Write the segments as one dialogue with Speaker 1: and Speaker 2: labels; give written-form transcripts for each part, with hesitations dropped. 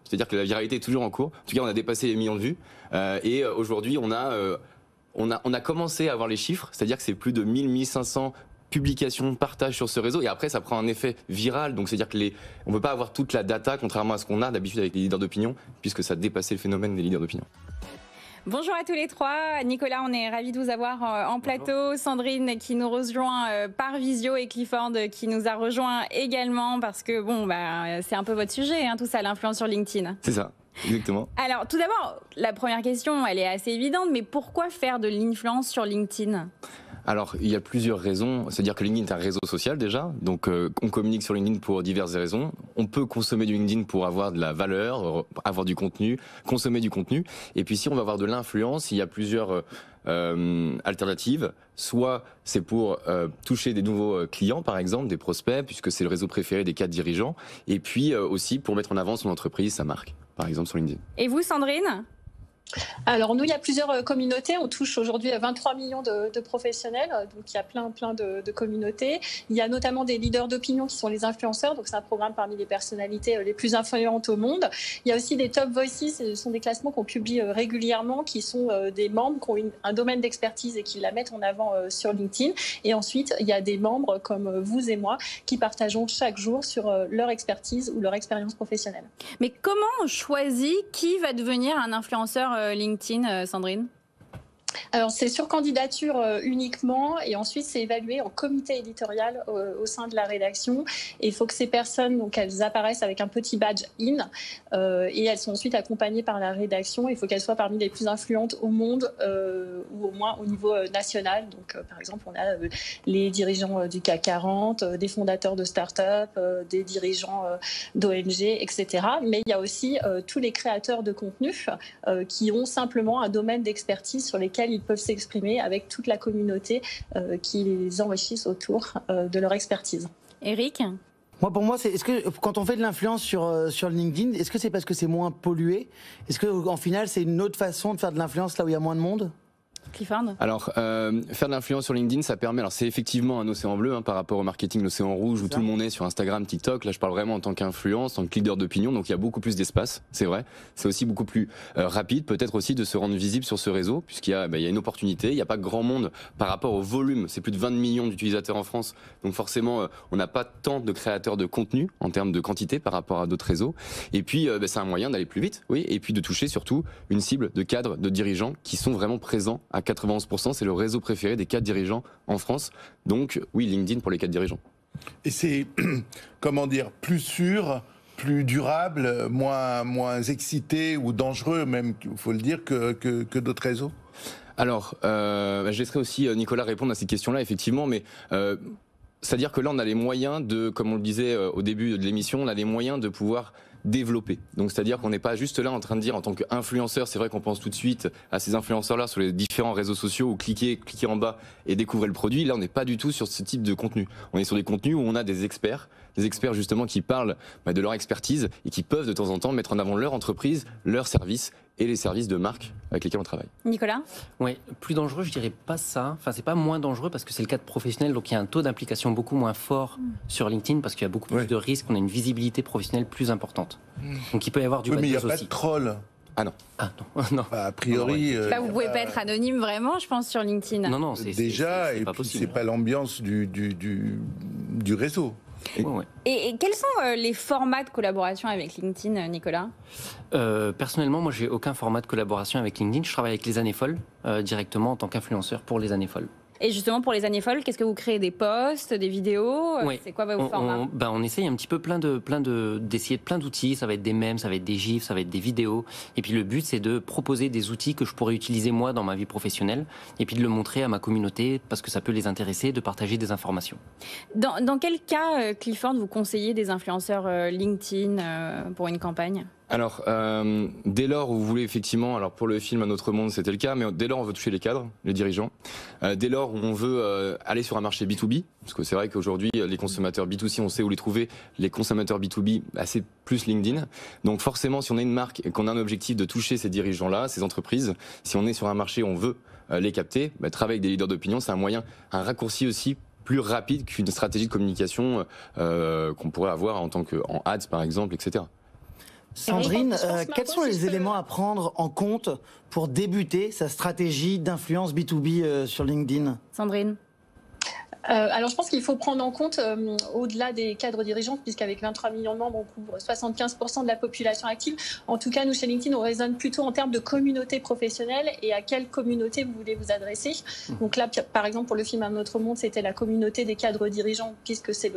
Speaker 1: c'est-à-dire que la viralité est toujours en cours. En tout cas, on a dépassé les millions de vues. Et aujourd'hui, on a commencé à avoir les chiffres, c'est-à-dire que c'est plus de 1500 publications, partages sur ce réseau, et après ça prend un effet viral, donc c'est-à-dire que on ne peut pas avoir toute la data, contrairement à ce qu'on a d'habitude avec les leaders d'opinion, puisque ça a dépassé le phénomène des leaders d'opinion.
Speaker 2: Bonjour à tous les trois. Nicolas, on est ravis de vous avoir en plateau. Sandrine qui nous rejoint par visio et Clifford qui nous a rejoint également parce que c'est un peu votre sujet, tout ça, l'influence sur LinkedIn.
Speaker 1: C'est ça. Exactement.
Speaker 2: Alors, tout d'abord, la première question, elle est assez évidente, mais pourquoi faire de l'influence sur LinkedIn ?
Speaker 1: Alors, il y a plusieurs raisons. C'est-à-dire que LinkedIn est un réseau social déjà. Donc, on communique sur LinkedIn pour diverses raisons. On peut consommer du LinkedIn pour avoir de la valeur, avoir du contenu, consommer du contenu. Et puis, si on va avoir de l'influence, il y a plusieurs alternatives. Soit c'est pour toucher des nouveaux clients, par exemple, des prospects, puisque c'est le réseau préféré des cadres dirigeants. Et puis aussi pour mettre en avant son entreprise, sa marque, par exemple sur LinkedIn.
Speaker 2: Et vous, Sandrine ?
Speaker 3: Alors nous, il y a plusieurs communautés. On touche aujourd'hui 23 millions de professionnels, donc il y a plein de communautés. Il y a notamment des leaders d'opinion qui sont les influenceurs, donc c'est un programme parmi les personnalités les plus influentes au monde. Il y a aussi des top voices, ce sont des classements qu'on publie régulièrement, qui sont des membres qui ont un domaine d'expertise et qui la mettent en avant sur LinkedIn. Et ensuite, il y a des membres comme vous et moi qui partageons chaque jour sur leur expertise ou leur expérience professionnelle.
Speaker 2: Mais comment on choisit qui va devenir un influenceur LinkedIn, Sandrine ?
Speaker 3: Alors c'est sur candidature uniquement et ensuite c'est évalué en comité éditorial au sein de la rédaction et il faut que ces personnes, donc elles apparaissent avec un petit badge IN et elles sont ensuite accompagnées par la rédaction. Il faut qu'elles soient parmi les plus influentes au monde ou au moins au niveau national. Donc par exemple on a les dirigeants du CAC 40, des fondateurs de start-up, des dirigeants d'ONG, etc. Mais il y a aussi tous les créateurs de contenu qui ont simplement un domaine d'expertise sur lesquels ils peuvent s'exprimer avec toute la communauté qui les enrichissent autour de leur expertise.
Speaker 2: Eric ?
Speaker 4: Pour moi, est-ce que quand on fait de l'influence sur LinkedIn, est-ce que c'est parce que c'est moins pollué ? Est-ce qu'en final, c'est une autre façon de faire de l'influence là où il y a moins de monde ?
Speaker 2: Clifford ?
Speaker 1: Alors, faire de l'influence sur LinkedIn, ça permet. Alors, c'est effectivement un océan bleu par rapport au marketing, l'océan rouge où tout le monde est sur Instagram, TikTok. Là, je parle vraiment en tant qu'influence, en tant que leader d'opinion. Donc, il y a beaucoup plus d'espace, c'est vrai. C'est aussi beaucoup plus rapide, peut-être aussi de se rendre visible sur ce réseau, puisqu'il y a, il y a une opportunité. Il n'y a pas grand monde par rapport au volume. C'est plus de 20 millions d'utilisateurs en France. Donc, forcément, on n'a pas tant de créateurs de contenu en termes de quantité par rapport à d'autres réseaux. Et puis, c'est un moyen d'aller plus vite, oui. Et puis de toucher surtout une cible de cadres, de dirigeants qui sont vraiment présents à 91%, c'est le réseau préféré des cadres dirigeants en France. Donc, oui, LinkedIn pour les cadres dirigeants.
Speaker 5: Et c'est, comment dire, plus sûr, plus durable, moins excité ou dangereux, même, il faut le dire, que d'autres réseaux ?
Speaker 1: Alors, je laisserai aussi Nicolas répondre à ces questions-là, effectivement, mais... c'est-à-dire que là, on a les moyens de, comme on le disait au début de l'émission, on a les moyens de pouvoir développer. Donc, c'est-à-dire qu'on n'est pas juste là en train de dire en tant qu'influenceur, c'est vrai qu'on pense tout de suite à ces influenceurs-là sur les différents réseaux sociaux où cliquez en bas et découvrez le produit. Là, on n'est pas du tout sur ce type de contenu. On est sur des contenus où on a des experts justement qui parlent de leur expertise et qui peuvent de temps en temps mettre en avant leur entreprise, leurs services et les services de marque avec lesquels on travaille.
Speaker 2: Nicolas ?
Speaker 6: Oui, plus dangereux, je dirais pas ça. Enfin, c'est pas moins dangereux parce que c'est le cadre professionnel, donc il y a un taux d'implication beaucoup moins fort sur LinkedIn parce qu'il y a beaucoup plus de risques, on a une visibilité professionnelle plus importante. Donc il peut y avoir du bad buzz aussi.
Speaker 5: Mais il n'y a pas de troll.
Speaker 1: Ah non.
Speaker 6: Ah non, non.
Speaker 5: A priori...
Speaker 2: Là, vous pouvez pas être anonyme vraiment, je pense, sur LinkedIn.
Speaker 6: Non, c'est
Speaker 5: déjà,
Speaker 6: c'est
Speaker 5: et
Speaker 6: pas
Speaker 5: puis
Speaker 6: possible.
Speaker 5: c'est pas l'ambiance du réseau.
Speaker 6: Ouais.
Speaker 2: Et quels sont les formats de collaboration avec LinkedIn, Nicolas ?
Speaker 6: Personnellement, moi, j'ai aucun format de collaboration avec LinkedIn. Je travaille avec les années folles directement en tant qu'influenceur pour les années folles.
Speaker 2: Et justement, pour les années folles, qu'est-ce que vous créez ? Des posts, des vidéos ?
Speaker 6: Oui.
Speaker 2: C'est quoi vos formats ?
Speaker 6: On essaye un petit peu d'essayer plein d'outils. Ça va être des mèmes, ça va être des gifs, ça va être des vidéos. Et puis le but, c'est de proposer des outils que je pourrais utiliser moi dans ma vie professionnelle. Et puis de le montrer à ma communauté parce que ça peut les intéresser, de partager des informations.
Speaker 2: Dans quel cas, Clifford, vous conseillez des influenceurs LinkedIn pour une campagne ?
Speaker 1: Alors, dès lors où vous voulez effectivement, alors pour le film Un autre monde c'était le cas, mais dès lors on veut toucher les cadres, les dirigeants, dès lors où on veut aller sur un marché B2B, parce que c'est vrai qu'aujourd'hui les consommateurs B2C on sait où les trouver, les consommateurs B2B c'est plus LinkedIn, donc forcément si on a une marque et qu'on a un objectif de toucher ces dirigeants-là, ces entreprises, si on est sur un marché où on veut les capter, travailler avec des leaders d'opinion c'est un moyen, un raccourci aussi plus rapide qu'une stratégie de communication qu'on pourrait avoir en tant qu'en ads par exemple, etc.
Speaker 4: Sandrine,
Speaker 3: Je pense
Speaker 4: quels sont
Speaker 3: maintenant,
Speaker 4: les
Speaker 3: si je peux-
Speaker 4: éléments à prendre en compte pour débuter sa stratégie d'influence B2B sur LinkedIn?
Speaker 2: Sandrine.
Speaker 3: Alors je pense qu'il faut prendre en compte, au-delà des cadres dirigeants, puisqu'avec 23 millions de membres, on couvre 75% de la population active. En tout cas, nous, chez LinkedIn, on raisonne plutôt en termes de communauté professionnelle et à quelle communauté vous voulez vous adresser. Donc là, par exemple, pour le film Un autre monde, c'était la communauté des cadres dirigeants, puisque c'est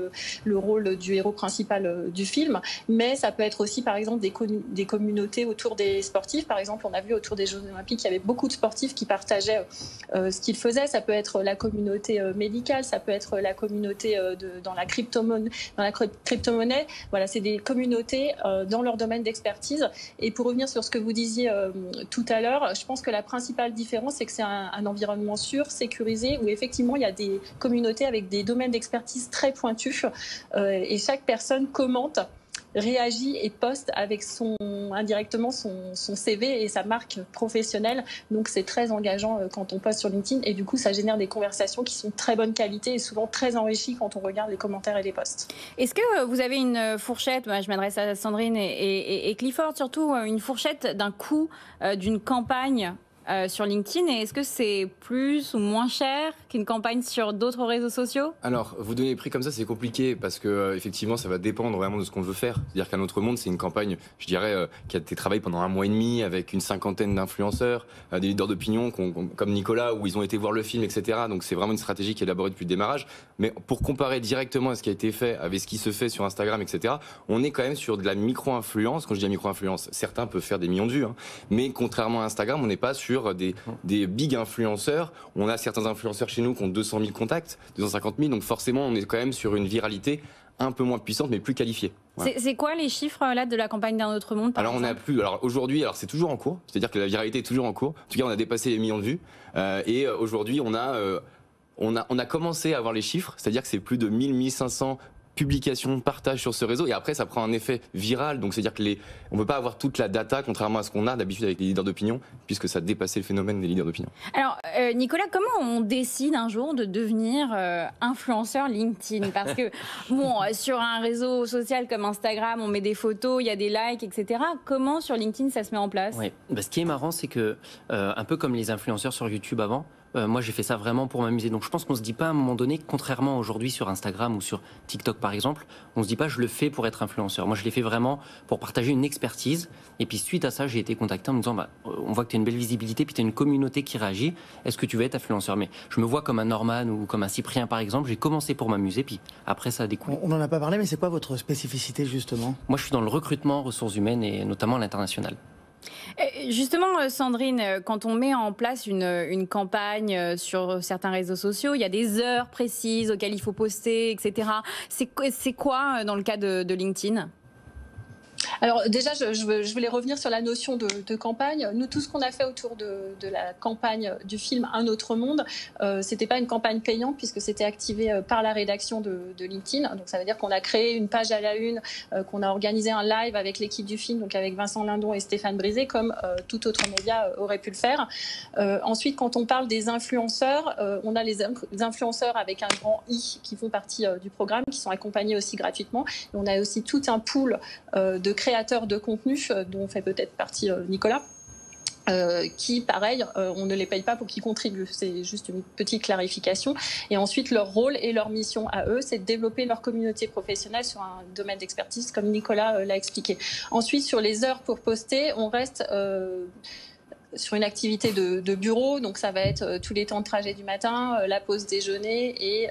Speaker 3: le rôle du héros principal du film. Mais ça peut être aussi, par exemple, des communautés autour des sportifs. Par exemple, on a vu autour des Jeux Olympiques, il y avait beaucoup de sportifs qui partageaient ce qu'ils faisaient. Ça peut être la communauté médicale, ça peut être la communauté dans la crypto-monnaie. Voilà, c'est des communautés dans leur domaine d'expertise. Et pour revenir sur ce que vous disiez tout à l'heure, je pense que la principale différence, c'est que c'est un environnement sûr, sécurisé, où effectivement il y a des communautés avec des domaines d'expertise très pointus et chaque personne commente, réagit et poste avec indirectement son CV et sa marque professionnelle. Donc c'est très engageant quand on poste sur LinkedIn et du coup ça génère des conversations qui sont de très bonne qualité et souvent très enrichies quand on regarde les commentaires et les posts.
Speaker 2: Est-ce que vous avez une fourchette, je m'adresse à Sandrine et Clifford surtout, une fourchette d'un coût d'une campagne sur LinkedIn, et est-ce que c'est plus ou moins cher qu'une campagne sur d'autres réseaux sociaux?
Speaker 1: Alors, vous donner les prix comme ça, c'est compliqué parce que effectivement, ça va dépendre vraiment de ce qu'on veut faire. C'est-à-dire qu'un autre monde, c'est une campagne, je dirais, qui a été travaillée pendant 1 mois et demi avec une 50aine d'influenceurs, des leaders d'opinion comme Nicolas, où ils ont été voir le film, etc. Donc c'est vraiment une stratégie qui est élaborée depuis le démarrage. Mais pour comparer directement à ce qui a été fait avec ce qui se fait sur Instagram, etc., on est quand même sur de la micro-influence. Quand je dis micro-influence, certains peuvent faire des millions de vues, hein, mais contrairement à Instagram, on n'est pas sur des big influenceurs. On a certains influenceurs chez nous qui ont 200 000 contacts, 250 000, donc forcément on est quand même sur une viralité un peu moins puissante mais plus qualifiée.
Speaker 2: Voilà. C'est quoi les chiffres là de la campagne d'Un autre monde par exemple?
Speaker 1: On a plus. Alors aujourd'hui, c'est toujours en cours. C'est-à-dire que la viralité est toujours en cours. En tout cas, on a dépassé les millions de vues et aujourd'hui on a commencé à avoir les chiffres. C'est-à-dire que c'est plus de 1500 publications, partages sur ce réseau, et après ça prend un effet viral, donc c'est-à-dire que on ne peut pas avoir toute la data, contrairement à ce qu'on a d'habitude avec les leaders d'opinion, puisque ça a dépassé le phénomène des leaders d'opinion.
Speaker 2: Alors Nicolas, comment on décide un jour de devenir influenceur LinkedIn? Parce que bon, sur un réseau social comme Instagram, on met des photos, il y a des likes, etc. Comment sur LinkedIn ça se met en place?
Speaker 6: Ouais. Ce qui est marrant, c'est que un peu comme les influenceurs sur YouTube avant, moi j'ai fait ça vraiment pour m'amuser. Donc je pense qu'on se dit pas à un moment donné, contrairement aujourd'hui sur Instagram ou sur TikTok par exemple, on se dit pas je le fais pour être influenceur. Moi je l'ai fait vraiment pour partager une expertise. Et puis suite à ça, j'ai été contacté en me disant on voit que tu as une belle visibilité, puis tu as une communauté qui réagit. Est-ce que tu veux être influenceur? Mais je me vois comme un Norman ou comme un Cyprien par exemple. J'ai commencé pour m'amuser, puis après ça a découlé.
Speaker 4: On n'en a pas parlé, mais c'est quoi votre spécificité justement?
Speaker 6: Moi je suis dans le recrutement, ressources humaines et notamment à l'international.
Speaker 2: Justement, Sandrine, quand on met en place une campagne sur certains réseaux sociaux, il y a des heures précises auxquelles il faut poster, etc. C'est quoi dans le cas de LinkedIn?
Speaker 3: Alors déjà, je voulais revenir sur la notion de campagne. Nous, tout ce qu'on a fait autour de la campagne du film Un autre monde, c'était pas une campagne payante puisque c'était activé par la rédaction de LinkedIn. Donc ça veut dire qu'on a créé une page à la une, qu'on a organisé un live avec l'équipe du film, donc avec Vincent Lindon et Stéphane Brisé, comme tout autre média aurait pu le faire. Ensuite, quand on parle des influenceurs, on a les influenceurs avec un grand I qui font partie du programme, qui sont accompagnés aussi gratuitement. Et on a aussi tout un pool de créateurs de contenu dont fait peut-être partie Nicolas. Qui, pareil, on ne les paye pas pour qu'ils contribuent. C'est juste une petite clarification. Et ensuite, leur rôle et leur mission à eux, c'est de développer leur communauté professionnelle sur un domaine d'expertise, comme Nicolas l'a expliqué. Ensuite, sur les heures pour poster, on reste sur une activité de bureau, donc ça va être tous les temps de trajet du matin, la pause déjeuner et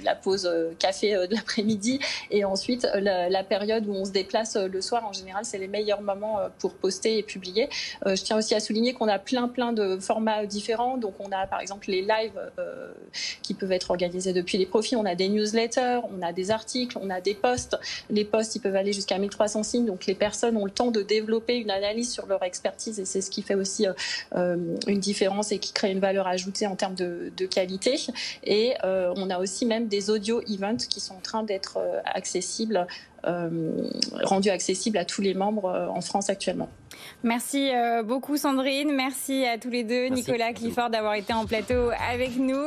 Speaker 3: la pause café de l'après-midi, et ensuite la période où on se déplace le soir. En général, c'est les meilleurs moments pour poster et publier. Je tiens aussi à souligner qu'on a plein de formats différents, donc on a par exemple les lives qui peuvent être organisés depuis les profils, on a des newsletters, on a des articles, on a des posts. Les posts, ils peuvent aller jusqu'à 1300 signes, donc les personnes ont le temps de développer une analyse sur leur expertise, et c'est ce qui fait aussi une différence et qui crée une valeur ajoutée en termes de qualité. Et on a aussi même des audio events qui sont en train d'être accessibles, rendus accessibles à tous les membres en France actuellement.
Speaker 2: Merci beaucoup Sandrine, merci à tous les deux,
Speaker 6: merci.
Speaker 2: Nicolas, Clifford, d'avoir été en plateau avec nous.